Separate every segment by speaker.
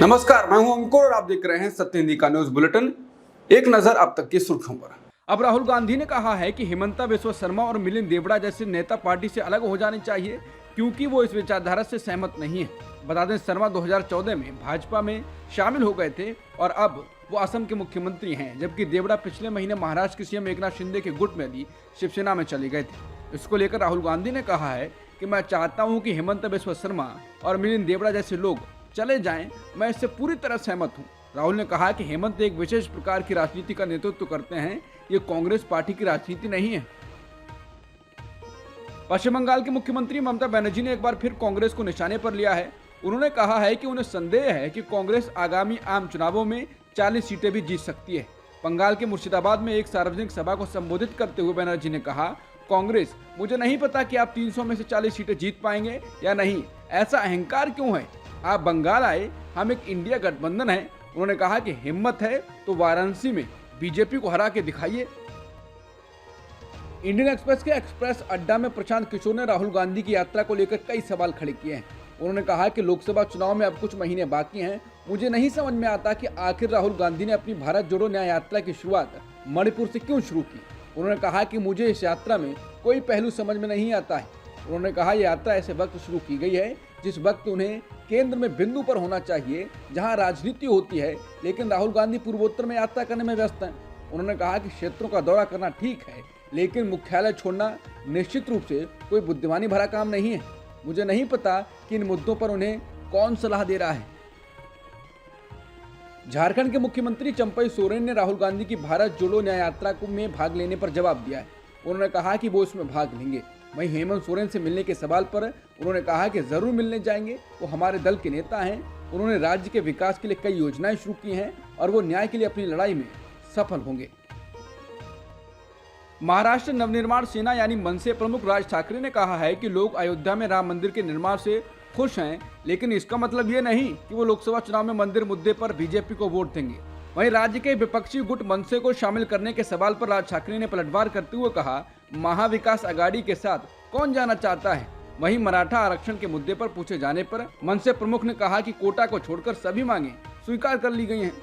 Speaker 1: नमस्कार, मैं हूं अंकुर और आप देख रहे हैं सत्य हिंदी का न्यूज बुलेटिन। एक नजर अब तक की सुर्खियों पर। अब राहुल गांधी ने कहा है कि हिमंता बिस्वा शर्मा और मिलिंद देवड़ा जैसे नेता पार्टी से अलग हो जाने चाहिए क्योंकि वो इस विचारधारा से सहमत नहीं है। बता दें, शर्मा 2014 में भाजपा में शामिल हो गए थे और अब वो असम के मुख्यमंत्री हैं, जबकि देवड़ा पिछले महीने महाराष्ट्र के सीएम एकनाथ शिंदे के गुट में भी शिवसेना में चले गए थे। इसको लेकर राहुल गांधी ने कहा है कि मैं चाहता हूं कि हिमंता बिस्वा शर्मा और मिलिंद देवड़ा जैसे लोग चले जाएं, मैं इससे पूरी तरह सहमत हूं। राहुल ने कहा कि हेमंत एक विशेष प्रकार की राजनीति का नेतृत्व करते हैं, ये कांग्रेस पार्टी की राजनीति नहीं है। पश्चिम बंगाल के मुख्यमंत्री ममता बनर्जी ने एक बार फिर कांग्रेस को निशाने पर लिया है। उन्होंने कहा है कि उन्हें संदेह है कि कांग्रेस आगामी आम चुनावों में 40 सीटें भी जीत सकती है। बंगाल के मुर्शिदाबाद में एक सार्वजनिक सभा को संबोधित करते हुए बनर्जी ने कहा, कांग्रेस, मुझे नहीं पता कि आप 300 में से 40 सीटें जीत पाएंगे या नहीं, ऐसा अहंकार क्यों है? आप बंगाल आए, हम एक इंडिया गठबंधन है। उन्होंने कहा कि हिम्मत है तो वाराणसी में बीजेपी को हरा के दिखाइए। इंडियन एक्सप्रेस के एक्सप्रेस अड्डा में प्रशांत किशोर ने राहुल गांधी की यात्रा को लेकर कई सवाल खड़े किए हैं। उन्होंने कहा कि लोकसभा चुनाव में अब कुछ महीने बाकी हैं। मुझे नहीं समझ में आता कि आखिर राहुल गांधी ने अपनी भारत जोड़ो न्याय यात्रा की शुरुआत मणिपुर से क्यों शुरू की। उन्होंने कहा कि मुझे इस यात्रा में कोई पहलू समझ में नहीं आता है। उन्होंने कहा यह यात्रा ऐसे वक्त शुरू की गई है जिस वक्त उन्हें केंद्र में बिंदु पर होना चाहिए जहां राजनीति होती है, लेकिन राहुल गांधी पूर्वोत्तर में यात्रा करने में व्यस्त हैं। उन्होंने कहा कि क्षेत्रों का दौरा करना ठीक है, लेकिन मुख्यालय छोड़ना निश्चित रूप से कोई बुद्धिमानी भरा काम नहीं है। मुझे नहीं पता कि इन मुद्दों पर उन्हें कौन सलाह दे रहा है। झारखंड के मुख्यमंत्री चंपई सोरेन ने राहुल गांधी की भारत जोड़ो न्याय यात्रा में भाग लेने पर जवाब दिया है। उन्होंने कहा कि वो इसमें भाग लेंगे। वहीं हेमंत सोरेन से मिलने के सवाल पर उन्होंने कहा कि जरूर मिलने जाएंगे, वो हमारे दल के नेता हैं। उन्होंने राज्य के विकास के लिए कई योजनाएं शुरू की हैं और वो न्याय के लिए अपनी लड़ाई में सफल होंगे। महाराष्ट्र नवनिर्माण सेना यानी मनसे प्रमुख राज ठाकरे ने कहा है कि लोग अयोध्या में राम मंदिर के निर्माण से खुश हैं, लेकिन इसका मतलब ये नहीं कि वो लोकसभा चुनाव में मंदिर मुद्दे पर बीजेपी को वोट देंगे। वहीं राज्य के विपक्षी गुट मनसे को शामिल करने के सवाल पर राज ठाकरे ने पलटवार करते हुए कहा, महाविकास आघाड़ी के साथ कौन जाना चाहता है। वहीं मराठा आरक्षण के मुद्दे पर पूछे जाने पर मनसे प्रमुख ने कहा कि कोटा को छोड़कर सभी मांगे स्वीकार कर ली गई हैं।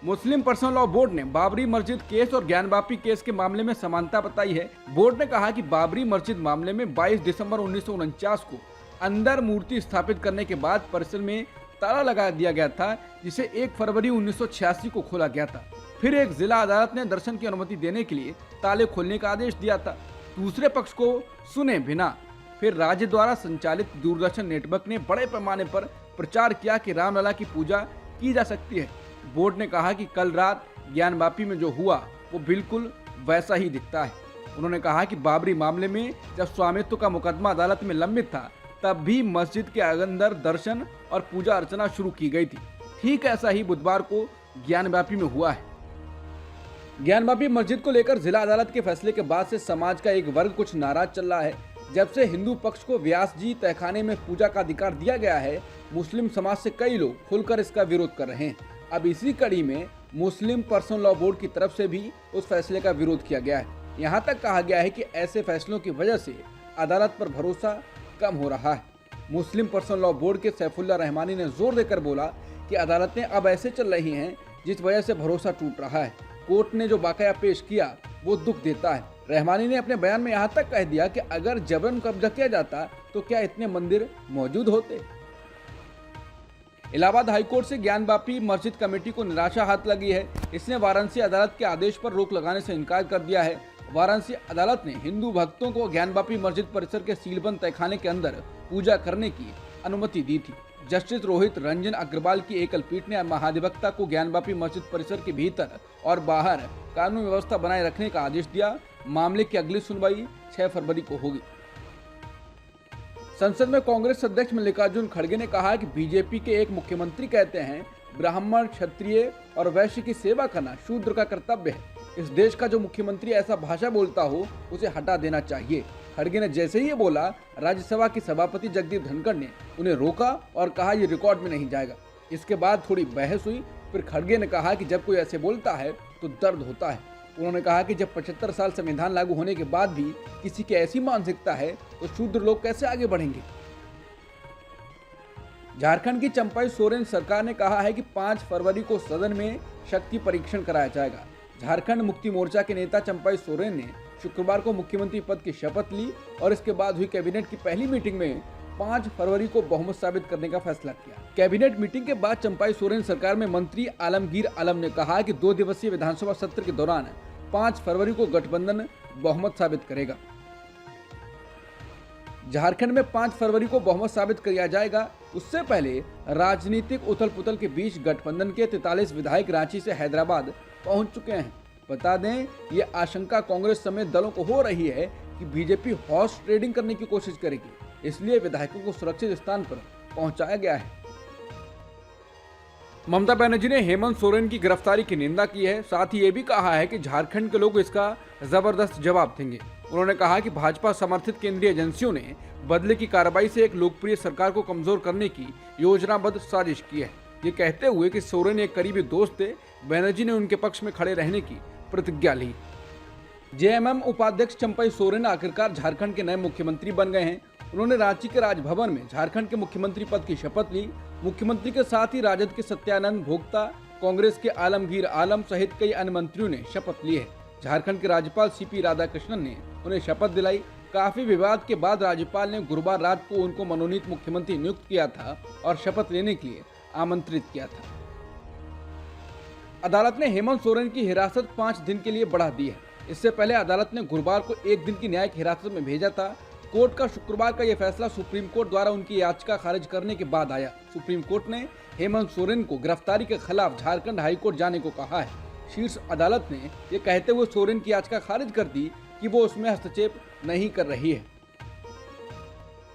Speaker 1: मुस्लिम पर्सनल लॉ बोर्ड ने बाबरी मस्जिद केस और ज्ञानवापी केस के मामले में समानता बताई है। बोर्ड ने कहा कि बाबरी मस्जिद मामले में 22 दिसंबर 1949 को अंदर मूर्ति स्थापित करने के बाद परिसर में ताला लगा दिया गया था, जिसे 1 फरवरी 1986 को खोला गया था। फिर एक जिला अदालत ने दर्शन की अनुमति देने के लिए ताले खोलने का आदेश दिया था। दूसरे पक्ष को सुने बिना फिर राज्य द्वारा संचालित दूरदर्शन नेटवर्क ने बड़े पैमाने पर प्रचार किया कि रामलला की पूजा की जा सकती है। बोर्ड ने कहा कि कल रात ज्ञानवापी में जो हुआ वो बिल्कुल वैसा ही दिखता है। उन्होंने कहा कि बाबरी मामले में जब स्वामित्व का मुकदमा अदालत में लंबित था, तब भी मस्जिद के अंदर दर्शन और पूजा अर्चना शुरू की गई थी। ठीक ऐसा ही बुधवार को ज्ञानवापी में हुआ है। ज्ञानवापी मस्जिद को लेकर जिला अदालत के फैसले के बाद से समाज का एक वर्ग कुछ नाराज चल रहा है। जब से हिंदू पक्ष को व्यास जी तहखाने में पूजा का अधिकार दिया गया है, मुस्लिम समाज से कई लोग खुलकर इसका विरोध कर रहे हैं। अब इसी कड़ी में मुस्लिम पर्सनल लॉ बोर्ड की तरफ से भी उस फैसले का विरोध किया गया है। यहाँ तक कहा गया है कि ऐसे फैसलों की वजह से अदालत पर भरोसा कम हो रहा है। मुस्लिम पर्सनल लॉ बोर्ड के सैफुल्ला रहमानी ने जोर देकर बोला कि अदालतें अब ऐसे चल रही हैं जिस वजह से भरोसा टूट रहा है। कोर्ट ने जो वाकया पेश किया वो दुख देता है। रहमानी ने अपने बयान में यहाँ तक कह दिया कि अगर जबरन कब्जा किया जाता तो क्या इतने मंदिर मौजूद होते। इलाहाबाद हाईकोर्ट से ज्ञानवापी मस्जिद कमेटी को निराशा हाथ लगी है। इसने वाराणसी अदालत के आदेश पर रोक लगाने से इनकार कर दिया है। वाराणसी अदालत ने हिंदू भक्तों को ज्ञानवापी मस्जिद परिसर के सीलबंद तहखाने के अंदर पूजा करने की अनुमति दी थी। जस्टिस रोहित रंजन अग्रवाल की एकल पीठ ने महाधिवक्ता को ज्ञानवापी मस्जिद परिसर के भीतर और बाहर कानून व्यवस्था बनाए रखने का आदेश दिया। मामले की अगली सुनवाई 6 फरवरी को होगी। संसद में कांग्रेस अध्यक्ष मल्लिकार्जुन खड़गे ने कहा कि बीजेपी के एक मुख्यमंत्री कहते हैं ब्राह्मण, क्षत्रिय और वैश्य की सेवा करना शूद्र का कर्तव्य है। इस देश का जो मुख्यमंत्री ऐसा भाषा बोलता हो उसे हटा देना चाहिए। खड़गे ने जैसे ही ये बोला, राज्यसभा की सभापति जगदीप धनखड़ ने उन्हें रोका और कहा ये रिकॉर्ड में नहीं जाएगा। इसके बाद थोड़ी बहस हुई। फिर खड़गे ने कहा कि जब कोई ऐसे बोलता है तो दर्द होता है। उन्होंने कहा कि जब 75 साल संविधान लागू होने के बाद भी किसी की ऐसी मानसिकता है तो शूद्र लोग कैसे आगे बढ़ेंगे। झारखंड की चंपाई सोरेन सरकार ने कहा है कि 5 फरवरी को सदन में शक्ति परीक्षण कराया जाएगा। झारखंड मुक्ति मोर्चा के नेता चंपाई सोरेन ने शुक्रवार को मुख्यमंत्री पद की शपथ ली और इसके बाद हुई कैबिनेट की पहली मीटिंग में 5 फरवरी को बहुमत साबित करने का फैसला किया। कैबिनेट मीटिंग के बाद चंपाई सोरेन सरकार में मंत्री आलमगीर आलम ने कहा कि 2 दिवसीय विधानसभा सत्र के दौरान 5 फरवरी को गठबंधन बहुमत साबित करेगा। झारखंड में 5 फरवरी को बहुमत साबित किया जाएगा। उससे पहले राजनीतिक उथल पुथल के बीच गठबंधन के 43 विधायक रांची से हैदराबाद पहुंच चुके हैं। बता दें, ये आशंका कांग्रेस समेत दलों को हो रही है कि बीजेपी हॉर्स ट्रेडिंग करने की कोशिश करेगी, इसलिए विधायकों को सुरक्षित स्थान पर पहुंचाया गया है। ममता बनर्जी ने हेमंत सोरेन की गिरफ्तारी की निंदा की है। साथ ही ये भी कहा है कि झारखंड के लोग इसका जबरदस्त जवाब देंगे। उन्होंने कहा कि भाजपा समर्थित केंद्रीय एजेंसियों ने बदले की कार्रवाई से एक लोकप्रिय सरकार को कमजोर करने की योजनाबद्ध साजिश की है। ये कहते हुए कि सोरेन एक करीबी दोस्त थे, बनर्जी ने उनके पक्ष में खड़े रहने की प्रतिज्ञा ली। जेएमएम उपाध्यक्ष चंपाई सोरेन आखिरकार झारखंड के नए मुख्यमंत्री बन गए हैं। उन्होंने रांची के राजभवन में झारखंड के मुख्यमंत्री पद की शपथ ली। मुख्यमंत्री के साथ ही राजद के सत्यानंद भोक्ता, कांग्रेस के आलमगीर आलम सहित कई अन्य मंत्रियों ने शपथ ली है। झारखंड के राज्यपाल सीपी राधाकृष्णन ने उन्हें शपथ दिलाई। काफी विवाद के बाद राज्यपाल ने गुरुवार रात को उनको मनोनीत मुख्यमंत्री नियुक्त किया था और शपथ लेने के लिए आमंत्रित किया था। अदालत ने हेमंत सोरेन की हिरासत 5 दिन के लिए बढ़ा दी है। इससे पहले अदालत ने गुरुवार को 1 दिन की न्यायिक हिरासत में भेजा था। कोर्ट का शुक्रवार का यह फैसला सुप्रीम कोर्ट द्वारा उनकी याचिका खारिज करने के बाद आया। सुप्रीम कोर्ट ने हेमंत सोरेन को गिरफ्तारी के खिलाफ झारखंड हाईकोर्ट जाने को कहा है। शीर्ष अदालत ने यह कहते हुए सोरेन की याचिका खारिज कर दी कि वो उसमें हस्तक्षेप नहीं कर रही है।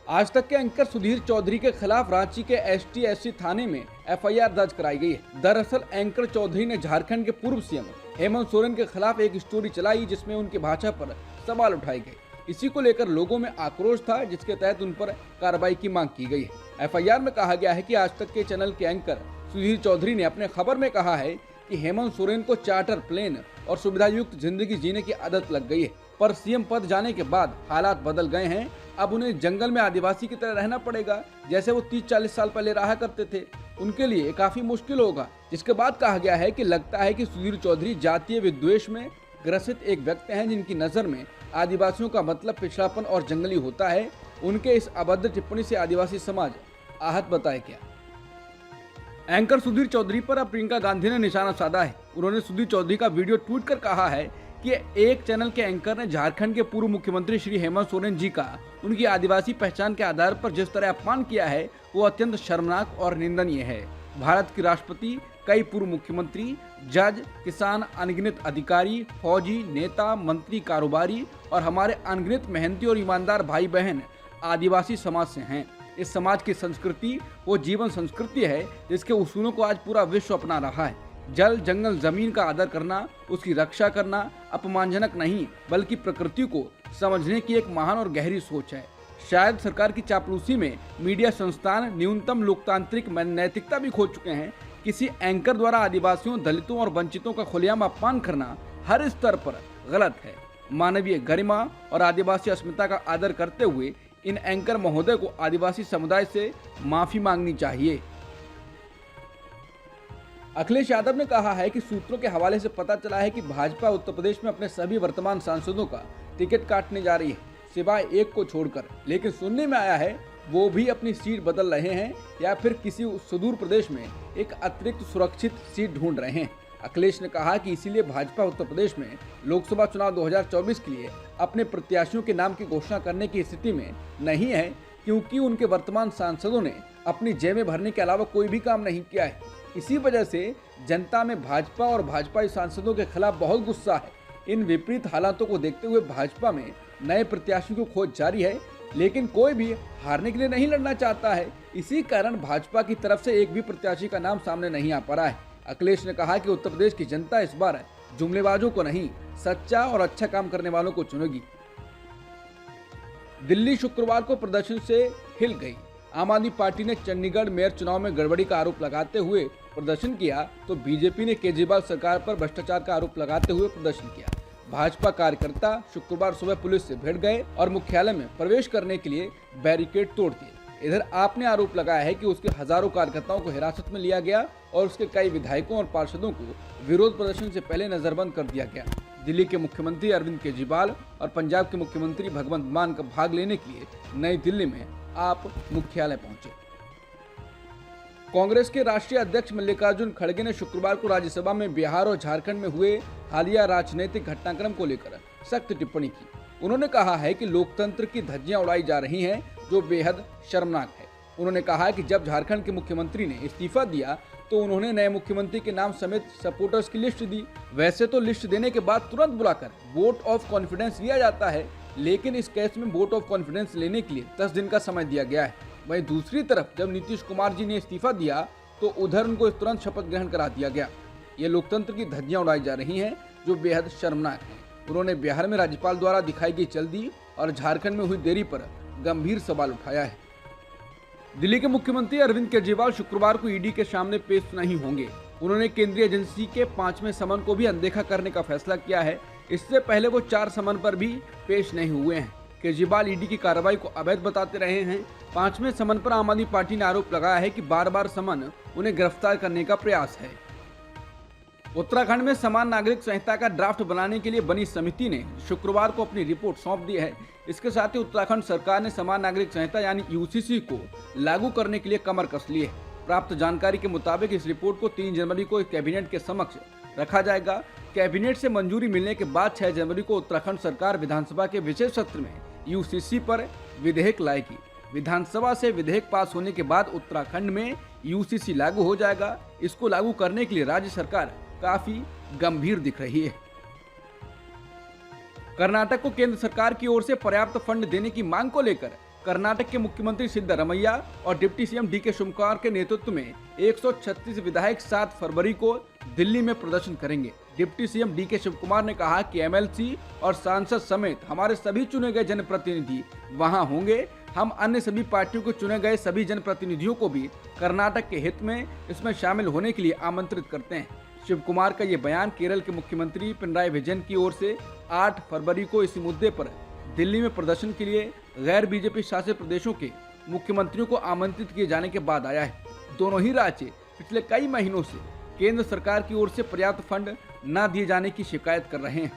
Speaker 1: आज तक के एंकर सुधीर चौधरी के खिलाफ रांची के ST/SC थाने में FIR दर्ज कराई गई है। दरअसल एंकर चौधरी ने झारखंड के पूर्व सीएम हेमंत सोरेन के खिलाफ एक स्टोरी चलाई जिसमें उनकी भाषा पर सवाल उठाए गए। इसी को लेकर लोगों में आक्रोश था, जिसके तहत उन पर कार्रवाई की मांग की गई है। FIR में कहा गया है कि आज तक के चैनल के एंकर सुधीर चौधरी ने अपने खबर में कहा है कि हेमंत सोरेन को चार्टर प्लेन और सुविधायुक्त जिंदगी जीने की आदत लग गई है, पर सीएम पद जाने के बाद हालात बदल गए हैं। अब उन्हें जंगल में आदिवासी की तरह रहना पड़ेगा, जैसे वो 30-40 साल पहले रहा करते थे। उनके लिए काफी मुश्किल होगा। जिसके बाद कहा गया है कि लगता है कि सुधीर चौधरी जातीय विद्वेष में ग्रसित एक व्यक्ति हैं, जिनकी नजर में आदिवासियों का मतलब पिछड़ापन और जंगली होता है। उनके इस अभद्र टिप्पणी से आदिवासी समाज आहत बताया गया। एंकर सुधीर चौधरी पर अब प्रियंका गांधी ने निशाना साधा है। उन्होंने सुधीर चौधरी का वीडियो ट्वीट कर कहा है कि एक चैनल के एंकर ने झारखंड के पूर्व मुख्यमंत्री श्री हेमंत सोरेन जी का उनकी आदिवासी पहचान के आधार पर जिस तरह अपमान किया है, वो अत्यंत शर्मनाक और निंदनीय है। भारत के राष्ट्रपति, कई पूर्व मुख्यमंत्री, जज, किसान, अनगिनत अधिकारी, फौजी, नेता, मंत्री, कारोबारी और हमारे अनगिनत मेहनती और ईमानदार भाई बहन आदिवासी समाज से हैं। इस समाज की संस्कृति वो जीवन संस्कृति है जिसके उसूलों को आज पूरा विश्व अपना रहा है। जल, जंगल, जमीन का आदर करना, उसकी रक्षा करना अपमानजनक नहीं, बल्कि प्रकृति को समझने की एक महान और गहरी सोच है। शायद सरकार की चापलूसी में मीडिया संस्थान न्यूनतम लोकतांत्रिक नैतिकता भी खो चुके हैं। किसी एंकर द्वारा आदिवासियों, दलितों और वंचितों का खुलेआम अपमान करना हर स्तर पर गलत है। मानवीय गरिमा और आदिवासी अस्मिता का आदर करते हुए इन एंकर महोदय को आदिवासी समुदाय से माफी मांगनी चाहिए। अखिलेश यादव ने कहा है कि सूत्रों के हवाले से पता चला है कि भाजपा उत्तर प्रदेश में अपने सभी वर्तमान सांसदों का टिकट काटने जा रही है, सिवाय एक को छोड़कर। लेकिन सुनने में आया है वो भी अपनी सीट बदल रहे हैं या फिर किसी सुदूर प्रदेश में एक अतिरिक्त सुरक्षित सीट ढूंढ रहे हैं। अखिलेश ने कहा कि इसीलिए भाजपा उत्तर प्रदेश में लोकसभा चुनाव 2024 के लिए अपने प्रत्याशियों के नाम की घोषणा करने की स्थिति में नहीं है, क्योंकि उनके वर्तमान सांसदों ने अपनी जेबें भरने के अलावा कोई भी काम नहीं किया है। इसी वजह से जनता में भाजपा और भाजपाई सांसदों के खिलाफ बहुत गुस्सा है। इन विपरीत हालातों को देखते हुए भाजपा में नए प्रत्याशियों की खोज जारी है, लेकिन कोई भी हारने के लिए नहीं लड़ना चाहता है। इसी कारण भाजपा की तरफ से एक भी प्रत्याशी का नाम सामने नहीं आ पा रहा है। अखिलेश ने कहा कि उत्तर प्रदेश की जनता इस बार जुमलेबाजों को नहीं, सच्चा और अच्छा काम करने वालों को चुनेगी। दिल्ली शुक्रवार को प्रदर्शन से हिल गई। आम आदमी पार्टी ने चंडीगढ़ मेयर चुनाव में गड़बड़ी का आरोप लगाते हुए प्रदर्शन किया, तो बीजेपी ने केजरीवाल सरकार पर भ्रष्टाचार का आरोप लगाते हुए प्रदर्शन किया। भाजपा कार्यकर्ता शुक्रवार सुबह पुलिस से भिड़ गए और मुख्यालय में प्रवेश करने के लिए बैरिकेड तोड़ दिए। इधर आपने आरोप लगाया है कि उसके हजारों कार्यकर्ताओं को हिरासत में लिया गया और उसके कई विधायकों और पार्षदों को विरोध प्रदर्शन से पहले नजरबंद कर दिया गया। दिल्ली के मुख्यमंत्री अरविंद केजरीवाल और पंजाब के मुख्यमंत्री भगवंत मान का भाग लेने के लिए नई दिल्ली में आप मुख्यालय पहुंचे। कांग्रेस के राष्ट्रीय अध्यक्ष मल्लिकार्जुन खड़गे ने शुक्रवार को राज्यसभा में बिहार और झारखंड में हुए हालिया राजनीतिक घटनाक्रम को लेकर सख्त टिप्पणी की। उन्होंने कहा है कि लोकतंत्र की धज्जियां उड़ाई जा रही हैं, जो बेहद शर्मनाक है। उन्होंने कहा कि जब झारखंड के मुख्यमंत्री ने इस्तीफा दिया तो उन्होंने नए मुख्यमंत्री के नाम समेत सपोर्टर्स की लिस्ट दी। वैसे तो लिस्ट देने के बाद तुरंत बुलाकर वोट ऑफ कॉन्फिडेंस लिया जाता है, लेकिन इस केस में वोट ऑफ कॉन्फिडेंस लेने के लिए 10 दिन का समय दिया गया है। वहीं दूसरी तरफ जब नीतीश कुमार जी ने इस्तीफा दिया तो उधर उनको तुरंत शपथ ग्रहण करा दिया गया। ये लोकतंत्र की धज्जियां उड़ाई जा रही हैं, जो बेहद शर्मनाक है। उन्होंने बिहार में राज्यपाल द्वारा दिखाई गई जल्दी और झारखंड में हुई देरी पर गंभीर सवाल उठाया है। दिल्ली के मुख्यमंत्री अरविंद केजरीवाल शुक्रवार को ईडी के सामने पेश नहीं होंगे। उन्होंने केंद्रीय एजेंसी के 5वें समन को भी अनदेखा करने का फैसला किया है। इससे पहले वो 4 समन पर भी पेश नहीं हुए हैं। केजरीवाल ईडी की कार्रवाई को अवैध बताते रहे हैं। 5वें समन पर आम आदमी पार्टी ने आरोप लगाया है कि बार-बार समन उन्हें गिरफ्तार करने का प्रयास है। उत्तराखंड में समान नागरिक संहिता का ड्राफ्ट बनाने के लिए बनी समिति ने शुक्रवार को अपनी रिपोर्ट सौंप दी है। इसके साथ ही उत्तराखंड सरकार ने समान नागरिक संहिता यानी यूसीसी को लागू करने के लिए कमर कस ली है। प्राप्त जानकारी के मुताबिक इस रिपोर्ट को 3 जनवरी को कैबिनेट के समक्ष रखा जाएगा। कैबिनेट से मंजूरी मिलने के बाद 6 जनवरी को उत्तराखंड सरकार विधानसभा के विशेष सत्र में यूसीसी पर विधेयक लाएगी। विधानसभा से विधेयक पास होने के बाद उत्तराखंड में यूसीसी लागू हो जाएगा। इसको लागू करने के लिए राज्य सरकार काफी गंभीर दिख रही है। कर्नाटक को केंद्र सरकार की ओर से पर्याप्त फंड देने की मांग को लेकर कर्नाटक के मुख्यमंत्री सिद्धरमैया और डिप्टी सीएम डीके शिवकुमार के नेतृत्व में 136 विधायक 7 फरवरी को दिल्ली में प्रदर्शन करेंगे। डिप्टी सीएम डीके शिवकुमार ने कहा कि एमएलसी और सांसद समेत हमारे सभी चुने गए जनप्रतिनिधि वहां होंगे। हम अन्य सभी पार्टियों को चुने गए सभी जनप्रतिनिधियों को भी कर्नाटक के हित में इसमें शामिल होने के लिए आमंत्रित करते हैं। शिवकुमार का ये बयान केरल के मुख्यमंत्री पिनराई विजयन की ओर से 8 फरवरी को इसी मुद्दे पर दिल्ली में प्रदर्शन के लिए गैर बीजेपी शासित प्रदेशों के मुख्यमंत्रियों को आमंत्रित किए जाने के बाद आया है। दोनों ही राज्य पिछले कई महीनों से केंद्र सरकार की ओर से पर्याप्त फंड न दिए जाने की शिकायत कर रहे हैं।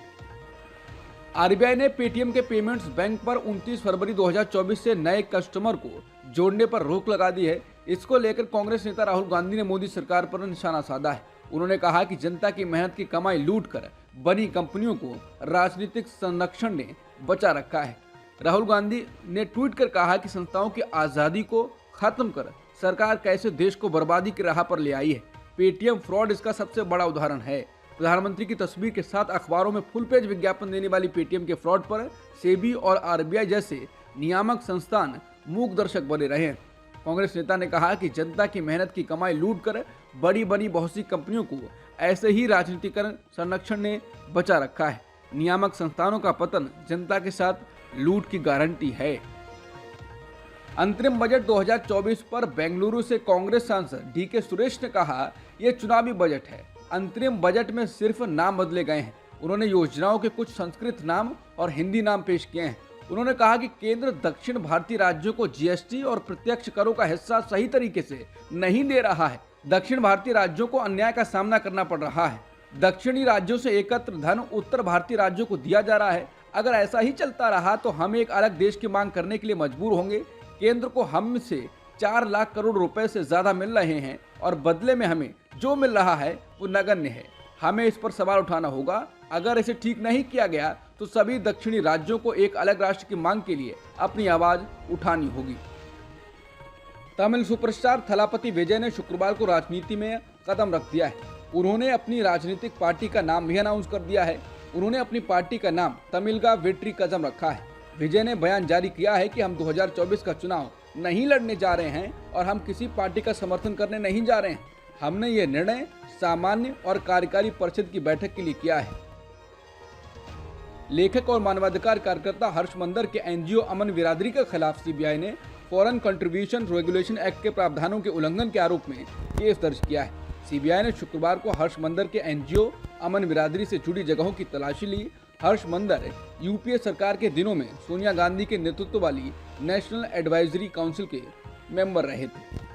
Speaker 1: आरबीआई ने पेटीएम के पेमेंट्स बैंक पर 29 फरवरी 2024 से नए कस्टमर को जोड़ने पर रोक लगा दी है। इसको लेकर कांग्रेस नेता राहुल गांधी ने मोदी सरकार पर निशाना साधा है। उन्होंने कहा कि जनता की मेहनत की कमाई लूटकर बनी कंपनियों को राजनीतिक संरक्षण ने बचा रखा है। राहुल गांधी ने ट्वीट कर कहा कि संस्थाओं की आज़ादी को खत्म कर सरकार कैसे देश को बर्बादी की राह पर ले आई है। पेटीएम फ्रॉड इसका सबसे बड़ा उदाहरण है। प्रधानमंत्री की तस्वीर के साथ अखबारों में फुल पेज विज्ञापन देने वाली पेटीएम के फ्रॉड पर सेबी और आरबीआई जैसे नियामक संस्थान मूक दर्शक बने रहे हैं। कांग्रेस नेता ने कहा कि जनता की मेहनत की कमाई लूटकर बड़ी बड़ी बहुत सी कंपनियों को ऐसे ही राजनीतिकरण संरक्षण ने बचा रखा है। नियामक संस्थानों का पतन जनता के साथ लूट की गारंटी है। अंतरिम बजट 2024 पर बेंगलुरु से कांग्रेस सांसद डीके सुरेश ने कहा, यह चुनावी बजट है। अंतरिम बजट में सिर्फ नाम बदले गए हैं। उन्होंने योजनाओं के कुछ संस्कृत नाम और हिंदी नाम पेश किए हैं। उन्होंने कहा कि केंद्र दक्षिण भारतीय राज्यों को जीएसटी और प्रत्यक्ष करों का हिस्सा सही तरीके से नहीं दे रहा है। दक्षिण भारतीय राज्यों को अन्याय का सामना करना पड़ रहा है। दक्षिणी राज्यों से एकत्र धन उत्तर भारतीय राज्यों को दिया जा रहा है। अगर ऐसा ही चलता रहा तो हम एक अलग देश की मांग करने के लिए मजबूर होंगे। केंद्र को हम से 4 लाख करोड़ रुपए से ज्यादा मिल रहे हैं और बदले में हमें जो मिल रहा है वो नगण्य है। हमें इस पर सवाल उठाना होगा। अगर इसे ठीक नहीं किया गया तो सभी दक्षिणी राज्यों को एक अलग राष्ट्र की मांग के लिए अपनी आवाज उठानी होगी। तमिल सुपरस्टार थलापति विजय ने शुक्रवार को राजनीति में कदम रख दिया है। उन्होंने अपनी राजनीतिक पार्टी का नाम भी अनाउंस कर दिया है। उन्होंने अपनी पार्टी का नाम तमिलगा वेट्री कदम रखा है। विजय ने बयान जारी किया है कि हम 2024 का चुनाव नहीं लड़ने जा रहे हैं और हम किसी पार्टी का समर्थन करने नहीं जा रहे हैं। हमने ये निर्णय सामान्य और कार्यकारी परिषद की बैठक के लिए किया है। लेखक और मानवाधिकार कार्यकर्ता हर्ष मंदर के एनजीओ अमन बिरादरी के खिलाफ सीबीआई ने फॉरेन कंट्रीब्यूशन रेगुलेशन एक्ट के प्रावधानों के उल्लंघन के आरोप में केस दर्ज किया है। सीबीआई ने शुक्रवार को हर्ष मंदर के एनजीओ अमन बिरादरी से जुड़ी जगहों की तलाशी ली। हर्ष मंदर यूपीए सरकार के दिनों में सोनिया गांधी के नेतृत्व वाली नेशनल एडवाइजरी काउंसिल के मेंबर रहे थे।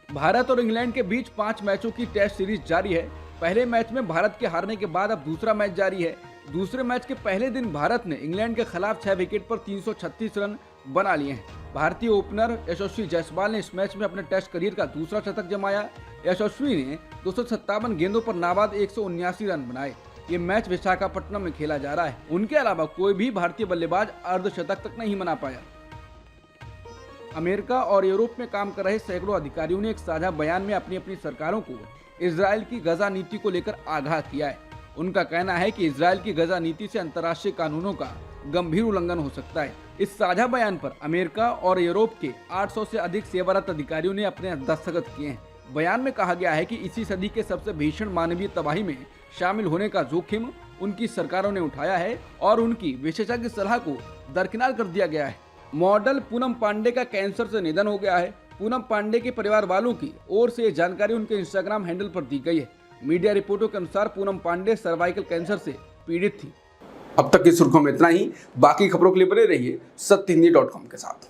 Speaker 1: भारत और इंग्लैंड के बीच 5 मैचों की टेस्ट सीरीज जारी है। पहले मैच में भारत के हारने के बाद अब दूसरा मैच जारी है। दूसरे मैच के पहले दिन भारत ने इंग्लैंड के खिलाफ 6 विकेट पर 336 रन बना लिए हैं। भारतीय ओपनर यशस्वी जायसवाल ने इस मैच में अपने टेस्ट करियर का दूसरा शतक जमाया। यशस्वी ने 257 गेंदों पर नाबाद 179 रन बनाए। ये मैच विशाखापट्टनम में खेला जा रहा है। उनके अलावा कोई भी भारतीय बल्लेबाज अर्धशतक तक नहीं बना पाया। अमेरिका और यूरोप में काम कर रहे सैकड़ों अधिकारियों ने एक साझा बयान में अपनी अपनी सरकारों को इजरायल की गजा नीति को लेकर आगाह किया है। उनका कहना है कि इजरायल की गजा नीति से अंतर्राष्ट्रीय कानूनों का गंभीर उल्लंघन हो सकता है। इस साझा बयान पर अमेरिका और यूरोप के 800 से अधिक सेवारत अधिकारियों ने अपने दस्तखत किए हैं। बयान में कहा गया है कि इसी सदी के सबसे भीषण मानवीय तबाही में शामिल होने का जोखिम उनकी सरकारों ने उठाया है और उनकी विशेषज्ञ सलाह को दरकिनार कर दिया गया है। मॉडल पूनम पांडे का कैंसर से निधन हो गया है। पूनम पांडे के परिवार वालों की ओर से जानकारी उनके इंस्टाग्राम हैंडल पर दी गई है। मीडिया रिपोर्टों के अनुसार पूनम पांडे सर्वाइकल कैंसर से पीड़ित थी। अब तक की सुर्खियों में इतना ही। बाकी खबरों के लिए बने रहिए सत्यहिंदी.com के साथ।